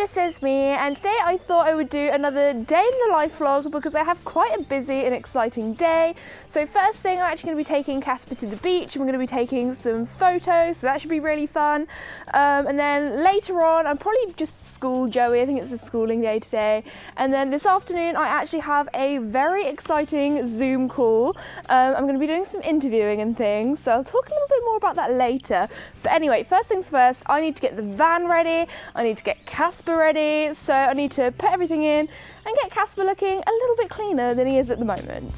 it's Esme, and today I thought I would do another day in the life vlog because I have quite a busy and exciting day. So first thing, I'm actually going to be taking Casper to the beach and we're going to be taking some photos, so that should be really fun. And then later on, I'm probably just school Joey, I think it's a schooling day today. And then this afternoon, I actually have a very exciting Zoom call. I'm going to be doing some interviewing and things, so I'll talk a little bit more about that later. But anyway, first things first, I need to get the van ready, I need to get Casper ready, so I need to put everything in and get Casper looking a little bit cleaner than he is at the moment.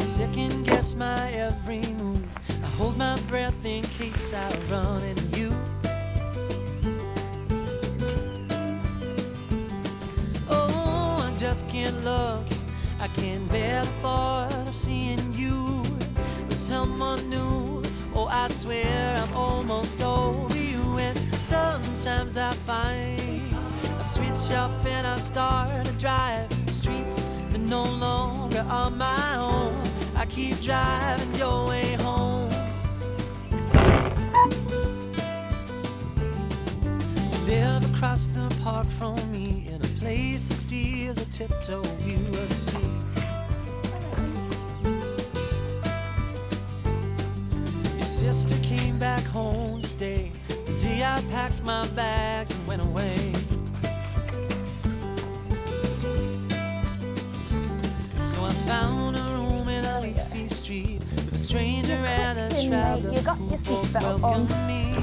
Second guess my every move, I hold my breath in case I run into you. Oh, I just can't look, I can't bear the thought of seeing you with someone new. Oh, I swear I'm almost over you, and sometimes I find I switch off and I start to drive streets that no longer are my own. I keep driving your way home. You live across the park from me in a place that steals a tiptoe view of the sea. Sister came back home to stay the day I packed my bags and went away. So I found a room in a leafy street with a stranger and a traveler who both welcomed me.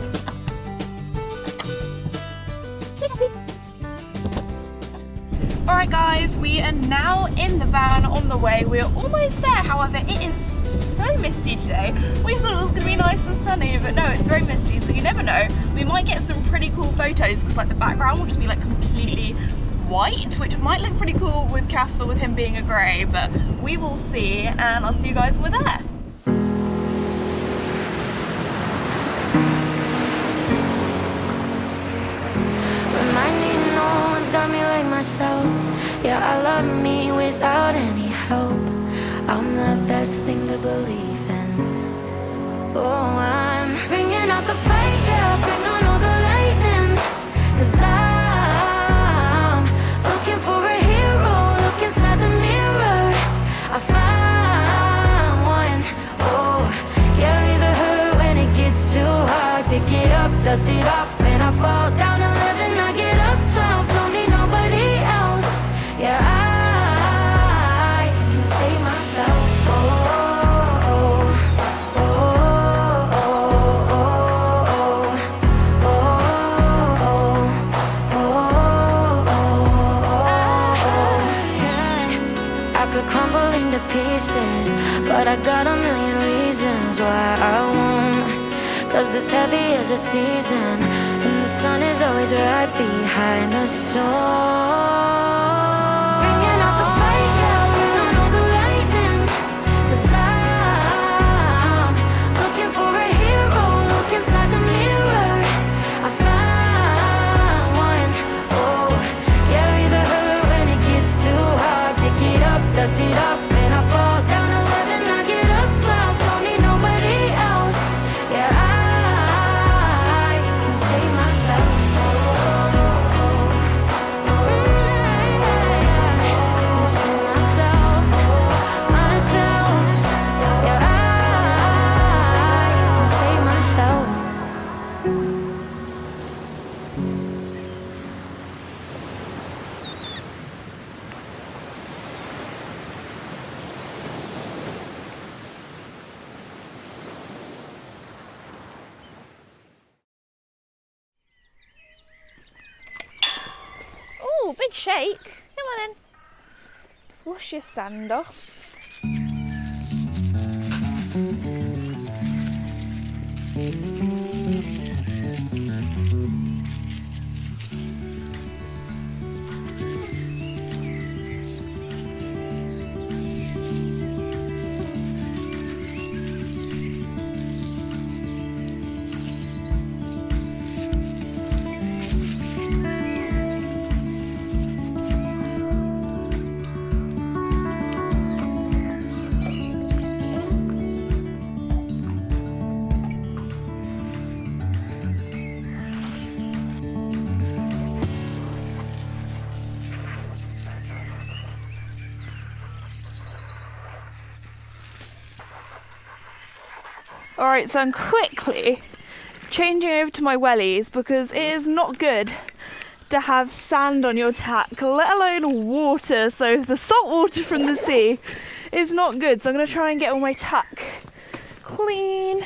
Alright guys, we are now in the van on the way. We're almost there, however it is so misty today. We thought it was going to be nice and sunny, but no, it's very misty, so you never know. We might get some pretty cool photos because like the background will just be like completely white, which might look pretty cool with Casper with him being a grey, but we will see, and I'll see you guys when we're there. Got me like myself, yeah, I love me without any help. I'm the best thing to believe in. Oh, I'm bringing out the fight, yeah, bring on all the lightning. 'Cause I'm looking for a hero, look inside the mirror. I found one, oh, carry the hurt when it gets too hard. Pick it up, dust it off, when I fall down 11, I get up 12. Don't need nobody else, yeah, I can save myself. I could crumble into pieces, but I got a million reasons why I won't. 'Cause this heavy is a season, and the sun is always right behind the storm. Bringing out the fight, yeah, bring on all the lightning. 'Cause I'm looking for a hero, look inside the mirror. I found one, oh, carry the hurt when it gets too hard. Pick it up, dust it off, when I fall down 11, I get up 12. Don't need nobody else, yeah, I can save myself. Oh, big shake. Come on then. Let's wash your sand off. Alright, so I'm quickly changing over to my wellies because it is not good to have sand on your tack, let alone water. So the salt water from the sea is not good. So I'm going to try and get all my tack clean.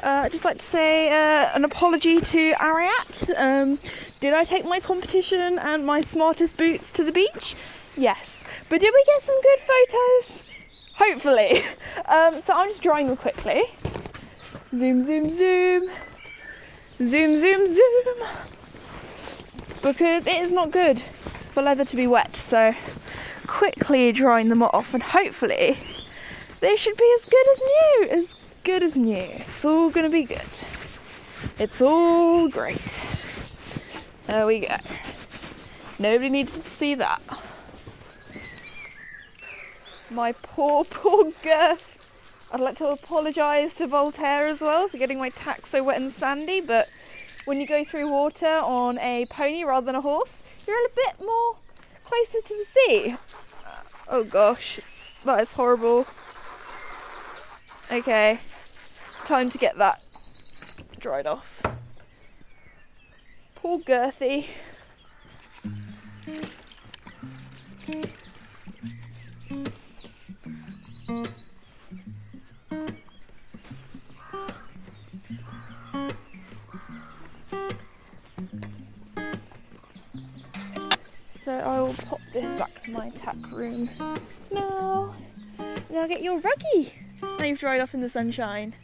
I'd just like to say an apology to Ariat. Did I take my competition and my smartest boots to the beach? Yes. But did we get some good photos? Hopefully. So I'm just drying them quickly. Zoom, zoom, zoom. Zoom, zoom, zoom. Because it is not good for leather to be wet. So quickly drying them off, and hopefully they should be as good as new. As good as new. It's all going to be good. It's all great. There we go. Nobody needed to see that. My poor girth. I'd like to apologise to Voltaire as well for getting my tack so wet and sandy, but when you go through water on a pony rather than a horse, you're a bit more closer to the sea. Oh gosh, that is horrible. Okay, time to get that dried off. Poor Girthy. So I will pop this back to my tack room now. Now get your ruggy. Now you've dried off in the sunshine.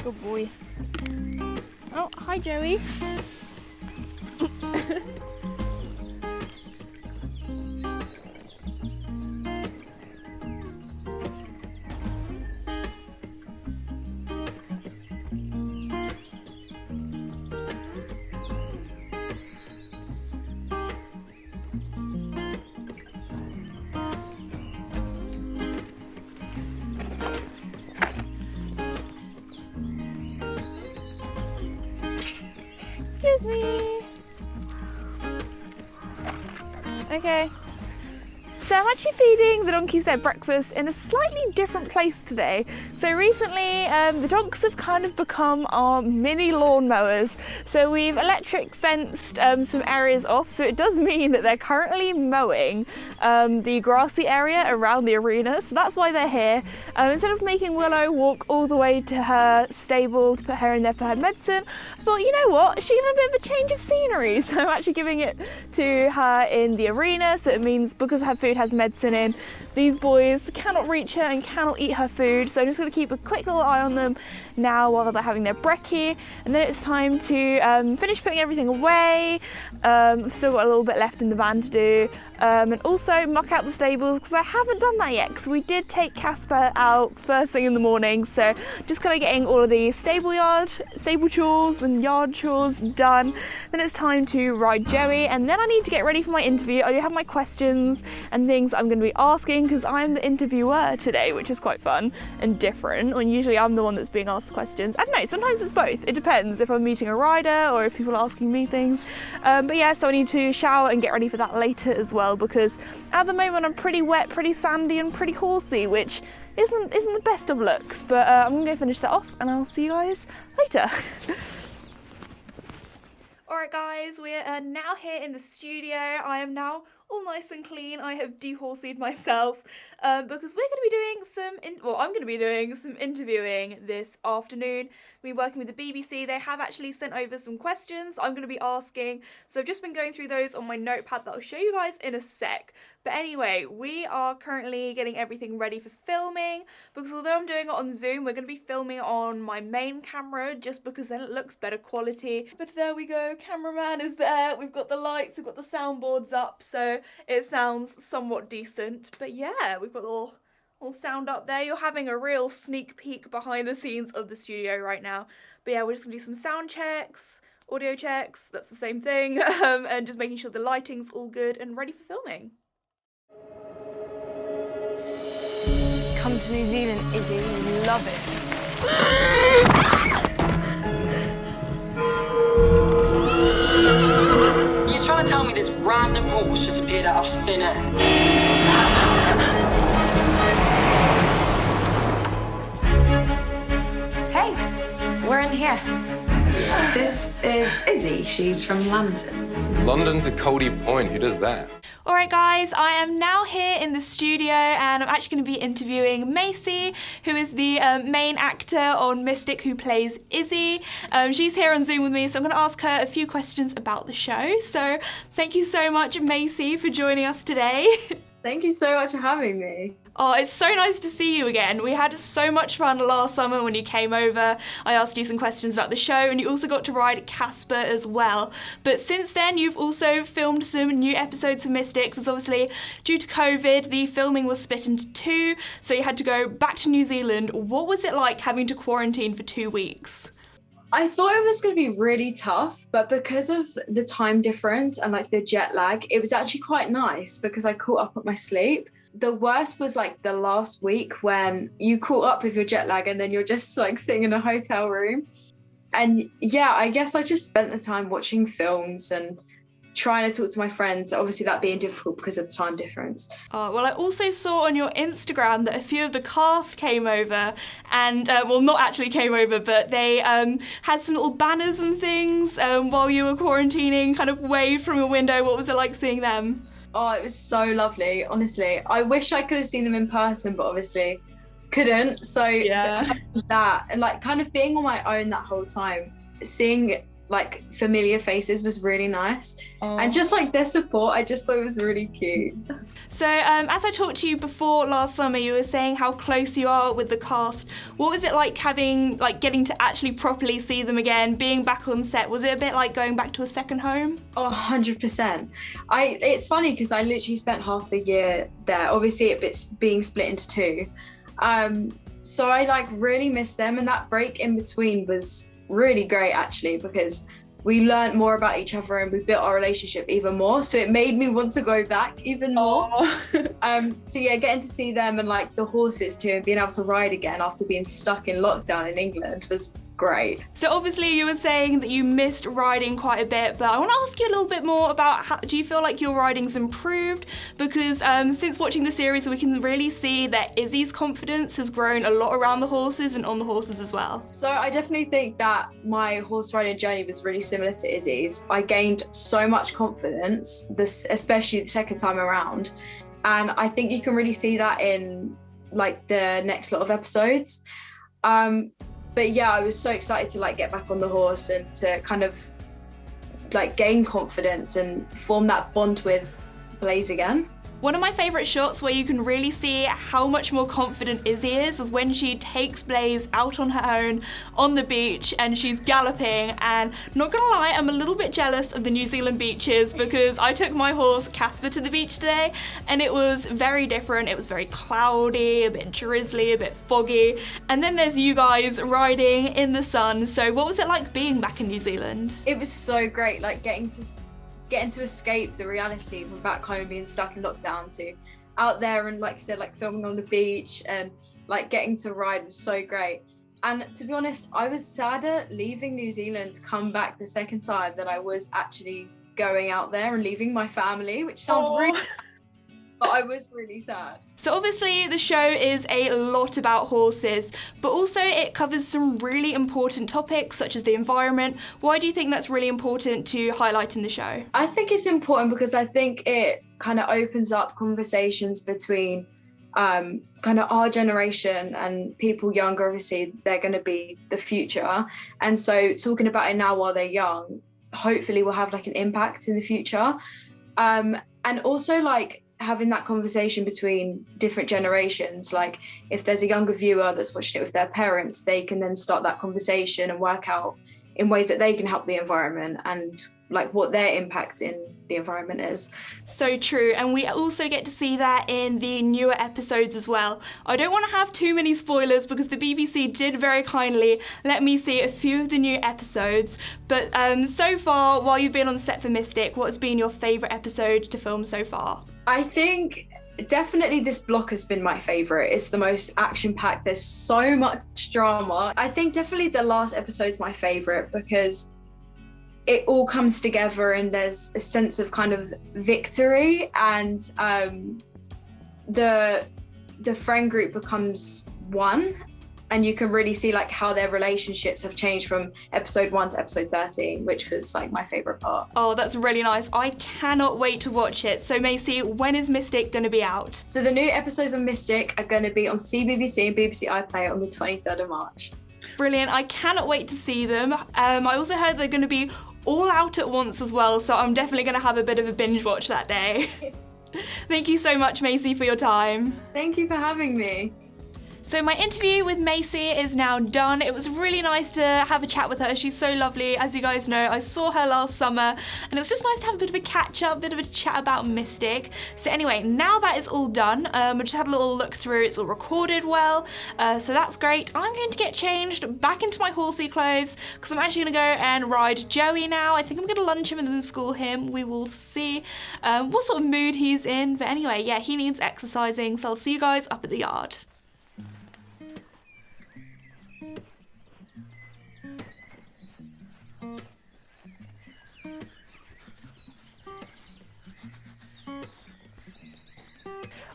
Good boy. Oh, hi Joey. Excuse me. Okay. So I'm actually feeding the donkeys their breakfast in a slightly different place today. So recently the donks have kind of become our mini lawnmowers. So we've electric fenced some areas off, so it does mean that they're currently mowing the grassy area around the arena. So that's why they're here. Instead of making Willow walk all the way to her stable to put her in there for her medicine, I thought, you know what, she needs a bit of a change of scenery. So I'm actually giving it to her in the arena. So it means because her food has medicine in, these boys cannot reach her and cannot eat her food. So I'm just going to keep a quick little eye on them now while they're having their brekkie, and then it's time to finish putting everything away. I've still got a little bit left in the van to do, and also muck out the stables because I haven't done that yet because we did take Casper out first thing in the morning. So just kind of getting all of the stable chores and yard chores done. Then it's time to ride Joey, and then I need to get ready for my interview. I do have my questions and things I'm going to be asking because I'm the interviewer today, which is quite fun and different when usually I'm the one that's being asked the questions. I don't know, sometimes it's both. It depends if I'm meeting a rider or if people are asking me things. But yeah, so I need to shower and get ready for that later as well because at the moment I'm pretty wet, pretty sandy and pretty horsey, which isn't the best of looks. But I'm going to go finish that off and I'll see you guys later. Alright guys, we are now here in the studio. I am now all nice and clean. I have dehorseyed myself because we're going to be doing I'm going to be doing some interviewing this afternoon. We're working with the BBC. They have actually sent over some questions I'm going to be asking. So I've just been going through those on my notepad that I'll show you guys in a sec. But anyway, we are currently getting everything ready for filming because although I'm doing it on Zoom, we're going to be filming on my main camera just because then it looks better quality. But there we go, cameraman is there. We've got the lights, we've got the soundboards up, so it sounds somewhat decent. But yeah, we've got all sound up there. You're having a real sneak peek behind the scenes of the studio right now. But yeah, we're just gonna do some sound checks, audio checks, that's the same thing, and just making sure the lighting's all good and ready for filming. come to New Zealand, Izzy. You love it. You're trying to tell me this random horse just appeared out of thin air? Hey, we're in here. This is Izzy. She's from London. London to Cody Point, who does that? Alright guys, I am now here in the studio and I'm actually going to be interviewing Macy, who is the main actor on Mystic who plays Izzy. She's here on Zoom with me, so I'm going to ask her a few questions about the show. So thank you so much, Macy, for joining us today. Thank you so much for having me. Oh, it's so nice to see you again. We had so much fun last summer when you came over. I asked you some questions about the show and you also got to ride Casper as well. But since then, you've also filmed some new episodes for Mystic because obviously due to COVID, the filming was split into two, so you had to go back to New Zealand. What was it like having to quarantine for 2 weeks? I thought it was going to be really tough, but because of the time difference and like the jet lag, it was actually quite nice because I caught up with my sleep. The worst was like the last week when you caught up with your jet lag and then you're just like sitting in a hotel room. And yeah, I guess I just spent the time watching films and trying to talk to my friends, obviously that being difficult because of the time difference. Oh, well, I also saw on your Instagram that a few of the cast came over and, well, not actually came over, but they had some little banners and things while you were quarantining, kind of waved from a window. What was it like seeing them? Oh, it was so lovely, honestly. I wish I could have seen them in person, but obviously couldn't. So yeah, that and like kind of being on my own that whole time, seeing like familiar faces was really nice. And just like their support, I just thought it was really cute. So as I talked to you before last summer, you were saying how close you are with the cast. What was it like getting to actually properly see them again, being back on set? Was it a bit like going back to a second home? Oh, 100%. It's funny because I literally spent half the year there. Obviously it's being split into two. So I like really missed them, and that break in between was really great actually because we learned more about each other and we built our relationship even more, so it made me want to go back even more. So yeah, getting to see them and like the horses too and being able to ride again after being stuck in lockdown in England was great. So obviously you were saying that you missed riding quite a bit, but I want to ask you a little bit more about how do you feel like your riding's improved? Because since watching the series, we can really see that Izzy's confidence has grown a lot around the horses and on the horses as well. So I definitely think that my horse riding journey was really similar to Izzy's. I gained so much confidence, especially the second time around, and I think you can really see that in like the next lot of episodes. But yeah, I was so excited to like get back on the horse and to kind of like gain confidence and form that bond with Blaze again. One of my favourite shots where you can really see how much more confident Izzy is when she takes Blaze out on her own on the beach and she's galloping. And not gonna lie, I'm a little bit jealous of the New Zealand beaches because I took my horse Casper to the beach today and it was very different. It was very cloudy, a bit drizzly, a bit foggy. And then there's you guys riding in the sun. So what was it like being back in New Zealand? It was so great, like getting to escape the reality from back home being stuck in lockdown to out there and like you said, like filming on the beach and like getting to ride was so great. And to be honest, I was sadder leaving New Zealand to come back the second time than I was actually going out there and leaving my family, which sounds really sad, but I was really sad. So obviously the show is a lot about horses, but also it covers some really important topics such as the environment. Why do you think that's really important to highlight in the show? I think it's important because I think it kind of opens up conversations between kind of our generation and people younger. Obviously, they're going to be the future. And so talking about it now while they're young, hopefully will have like an impact in the future. And also like having that conversation between different generations, like if there's a younger viewer that's watching it with their parents, they can then start that conversation and work out in ways that they can help the environment and like what their impact in the environment is. So true, and we also get to see that in the newer episodes as well. I don't want to have too many spoilers because the BBC did very kindly let me see a few of the new episodes, but so far while you've been on set for Mystic, what has been your favourite episode to film so far? I think Definitely this block has been my favorite. It's the most action-packed. There's so much drama. I think definitely the last episode is my favorite because it all comes together and there's a sense of kind of victory, and the friend group becomes one, and you can really see like how their relationships have changed from episode 1 to episode 13, which was like my favorite part. Oh, that's really nice. I cannot wait to watch it. So Macy, when is Mystic going to be out? So the new episodes of Mystic are going to be on CBBC and BBC iPlayer on the 23rd of March. Brilliant. I cannot wait to see them. I also heard they're going to be all out at once as well, so I'm definitely going to have a bit of a binge watch that day. Thank you so much, Macy, for your time. Thank you for having me. So my interview with Macy is now done. It was really nice to have a chat with her. She's so lovely. As you guys know, I saw her last summer and it was just nice to have a bit of a catch up, a bit of a chat about Mystic. So anyway, now that is all done, I just had a little look through. It's all recorded well, so that's great. I'm going to get changed back into my horsey clothes because I'm actually going to go and ride Joey now. I think I'm going to lunch him and then school him. We will see what sort of mood he's in. But anyway, yeah, he needs exercising, so I'll see you guys up at the yard.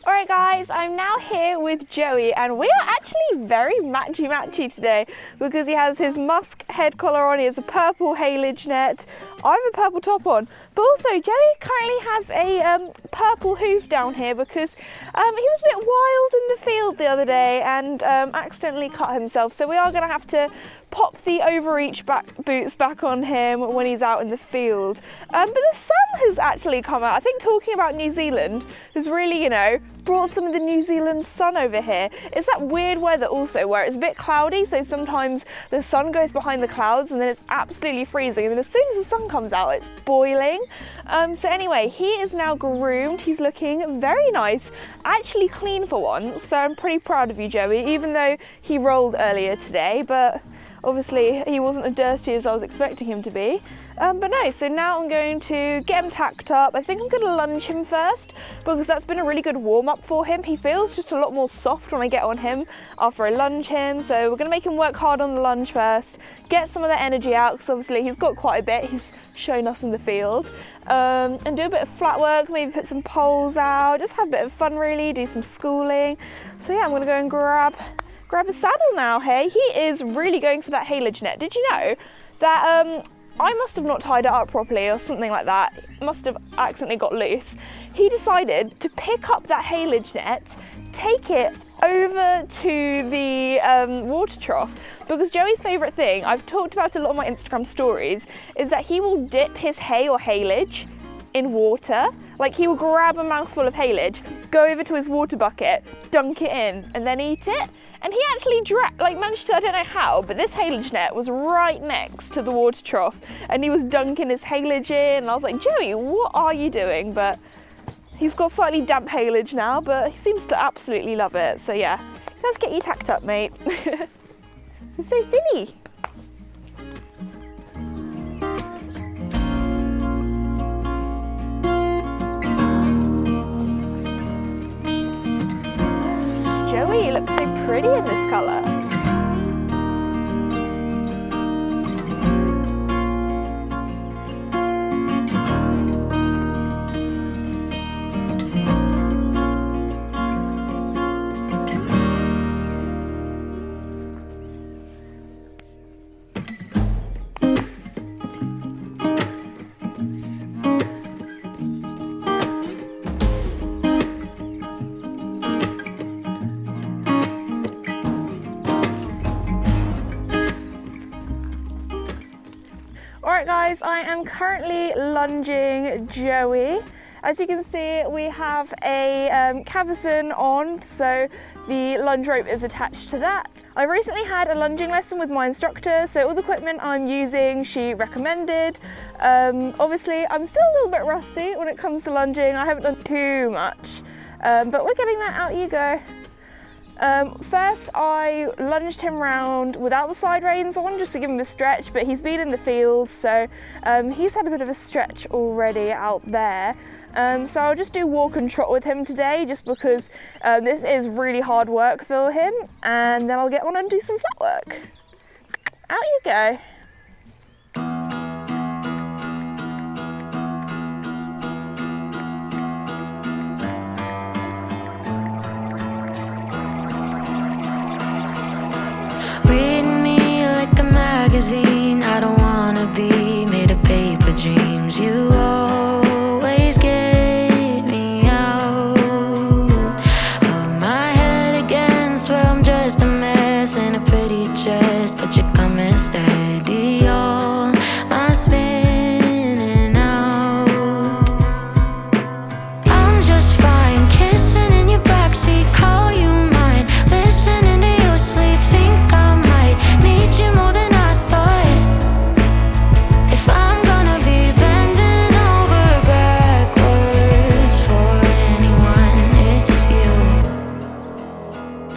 Alright guys, I'm now here with Joey and we are actually very matchy today because he has his musk head collar on, he has a purple haylage net, I have a purple top on, but also Joey currently has a purple hoof down here because he was a bit wild in the field the other day and accidentally cut himself, so we are going to have to pop the overreach boots back on him when he's out in the field. But the sun has actually come out. I think talking about New Zealand has really, you know, brought some of the New Zealand sun over here. It's that weird weather also where it's a bit cloudy, so sometimes the sun goes behind the clouds and then it's absolutely freezing, and then as soon as the sun comes out it's boiling. So anyway, he is now groomed. He's looking very nice, actually clean for once, so I'm pretty proud of you, Joey, even though he rolled earlier today, but obviously he wasn't as dirty as I was expecting him to be. But no, so now I'm going to get him tacked up. I think I'm going to lunge him first because that's been a really good warm-up for him. He feels just a lot more soft when I get on him after I lunge him. So we're going to make him work hard on the lunge first, get some of that energy out because obviously he's got quite a bit. He's shown us in the field. And do a bit of flat work, maybe put some poles out, just have a bit of fun really, do some schooling. So yeah, I'm going to go and grab a saddle now, hey? He is really going for that haylage net. Did you know that I must have not tied it up properly or something like that. It must have accidentally got loose. He decided to pick up that haylage net, take it over to the water trough because Joey's favourite thing, I've talked about it a lot on my Instagram stories, is that he will dip his hay or haylage in water. Like he will grab a mouthful of haylage, go over to his water bucket, dunk it in and then eat it. And he actually managed to, I don't know how, but this haylage net was right next to the water trough and he was dunking his haylage in and I was like, Joey, what are you doing? But he's got slightly damp haylage now, but he seems to absolutely love it. So yeah, let's get you tacked up, mate. It's so silly. Joey, you look so pretty in this colour. Alright guys, I am currently lunging Joey. As you can see, we have a cavesson on, so the lunge rope is attached to that. I recently had a lunging lesson with my instructor, so all the equipment I'm using she recommended. Obviously, I'm still a little bit rusty when it comes to lunging. I haven't done too much, but we're getting that out. You go. First I lunged him round without the side reins on just to give him a stretch, but he's been in the field, so he's had a bit of a stretch already out there. So I'll just do walk and trot with him today, just because this is really hard work for him, and then I'll get on and do some flat work. Out you go. Read me like a magazine. I don't wanna be made of paper dreams. You always get me out of my head again. Swear I'm just a mess in a pretty dress, but you're coming steady. All my spinning out. I'm just fine, kissing in your backseat, call you mine, listening to your sleep. Think I might need you more than I thought. If I'm gonna be bending over backwards for anyone, it's you.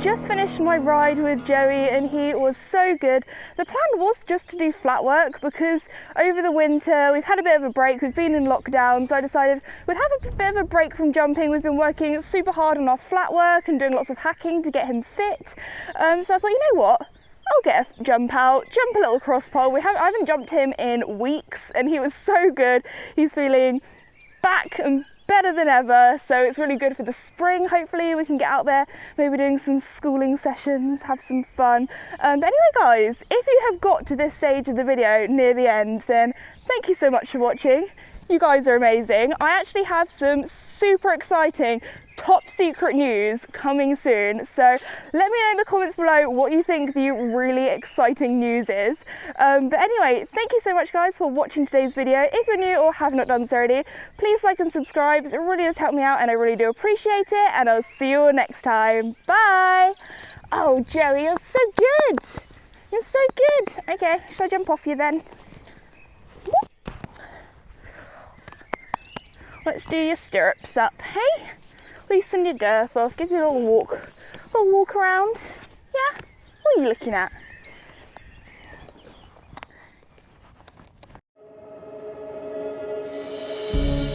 Just finished my ride with Joey and he was so good. The plan was just to do flat work because over the winter we've had a bit of a break, we've been in lockdown, so I decided we'd have a bit of a break from jumping. We've been working super hard on our flat work and doing lots of hacking to get him fit. So I thought, you know what? I'll get a jump out, jump a little cross pole. I haven't jumped him in weeks and he was so good. He's feeling back and better than ever, so it's really good for the spring. Hopefully we can get out there, maybe doing some schooling sessions, have some fun. But anyway guys, if you have got to this stage of the video near the end, then thank you so much for watching. You guys are amazing. I actually have some super exciting top secret news coming soon, so let me know in the comments below what you think the really exciting news is. But anyway, thank you so much guys for watching today's video. If you're new or have not done so already, please like and subscribe. It really does help me out and I really do appreciate it, and I'll see you all next time. Bye. Oh Joey, you're so good. You're so good. Okay, shall I jump off you then? Let's do your stirrups up, hey? Loosen your girth off, give you a little walk around. Yeah? What are you looking at?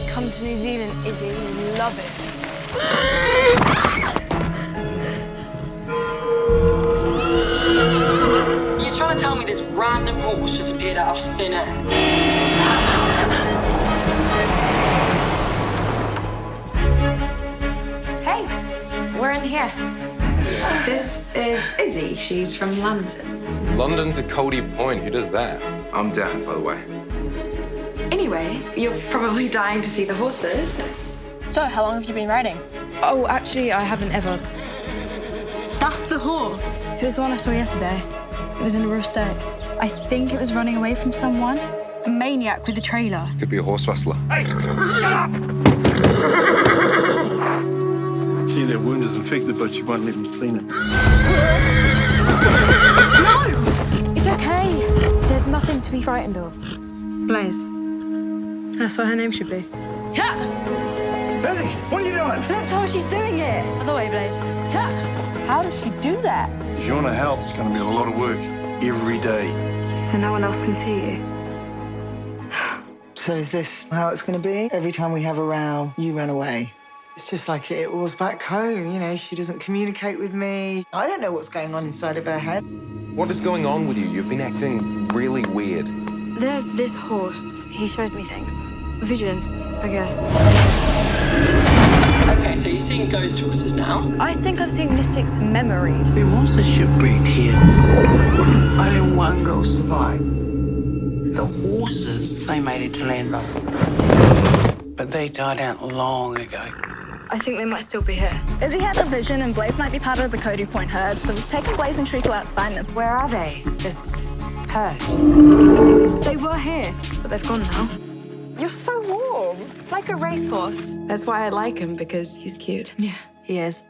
Come to New Zealand, Izzy. You love it. You're trying to tell me this random horse just appeared out of thin air? We're in here. This is Izzy. She's from London. London to Cody Point, who does that? I'm Dan, by the way. Anyway, you're probably dying to see the horses. So, how long have you been riding? Oh, actually, I haven't ever. That's the horse. It was the one I saw yesterday. It was in a real state. I think it was running away from someone. A maniac with a trailer. Could be a horse rustler. Hey, shut up! See, their wound is infected, but she won't let me clean it. No! It's okay. There's nothing to be frightened of. Blaze. That's what her name should be. Yeah! Bessie, what are you doing? That's how she's doing it. Other way, Blaze. Yeah. How does she do that? If you want to help, it's going to be a lot of work every day. So no one else can see you? So is this how it's going to be? Every time we have a row, you run away. It's just like it was back home, you know, she doesn't communicate with me. I don't know what's going on inside of her head. What is going on with you? You've been acting really weird. There's this horse. He shows me things. Visions, I guess. Okay, so you're seeing ghost horses now? I think I've seen Mystic's memories. There was a shipwreck here. Only one girl survived. The horses, they made it to land though. But they died out long ago. I think they might still be here. Izzy had a vision and Blaze might be part of the Cody Point herd, so we've taken Blaze and Treacle out to find them. Where are they? This herd? They were here, but they've gone now. You're so warm, like a racehorse. That's why I like him, because he's cute. Yeah, he is.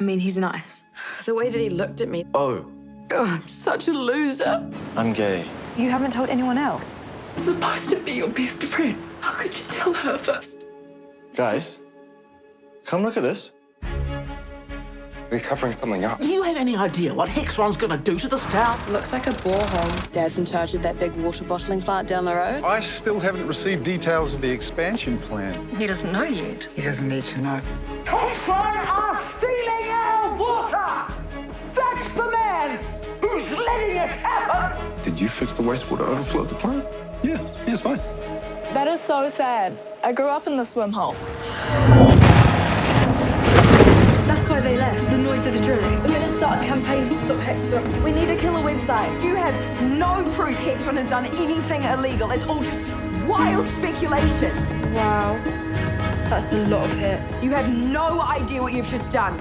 I mean, he's nice. The way that he looked at me. Oh, I'm such a loser. I'm gay. You haven't told anyone else? I'm supposed to be your best friend. How could you tell her first? Guys, come look at this. They're covering something up. Do you have any idea what Hexron's gonna do to this town? Looks like a borehole. Dad's in charge of that big water bottling plant down the road. I still haven't received details of the expansion plan. He doesn't know yet. He doesn't need to know. Hexron are stealing our water! That's the man who's letting it happen! Did you fix the wastewater overflow at the plant? Yeah, it's fine. That is so sad. I grew up in the swim hole. That's why they left, the noise of the drilling. We're going to start a campaign to stop Hexron. We need a killer website. You have no proof Hexron has done anything illegal. It's all just wild speculation. Wow. That's a lot of hits. You have no idea what you've just done.